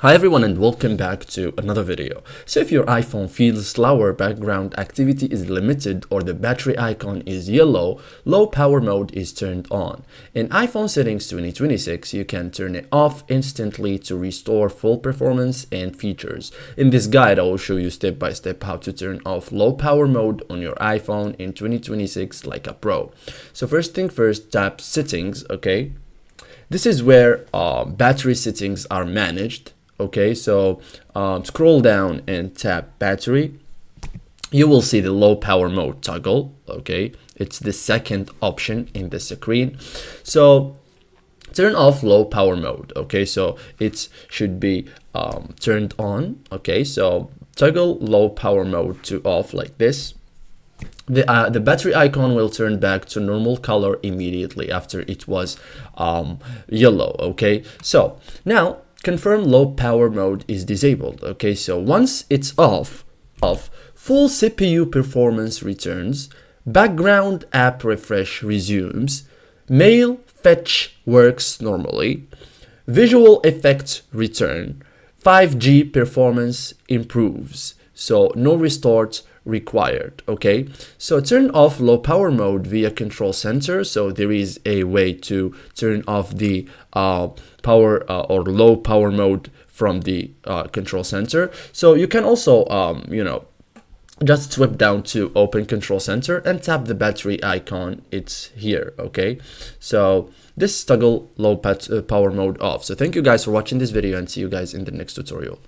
Hi everyone and welcome back to another video. So if your iPhone feels slower, background activity is limited, or the battery icon is yellow, low power mode is turned on. In iPhone settings 2026, you can turn it off instantly to restore full performance and features. In this guide, I will show you step by step how to turn off low power mode on your iPhone in 2026 like a pro. So first thing first, tap settings, okay? This is where battery settings are managed. Okay, so scroll down and tap battery. You will see the low power mode toggle. Okay, it's the second option in the screen. So turn off low power mode. Okay, so it should be turned on. Okay, so toggle low power mode to off like this. The battery icon will turn back to normal color immediately after it was yellow. Okay, so now confirm low power mode is disabled. Okay, so once it's off, full CPU performance returns, background app refresh resumes, mail fetch works normally, visual effects return, 5G performance improves, so no restart required. Okay, so turn off low power mode via control center. So there is a way to turn off the power or low power mode from the control center. So you can also just swipe down to open control center and tap the battery icon. It's here. Okay, so this toggle low power mode off. So thank you guys for watching this video and see you guys in the next tutorial.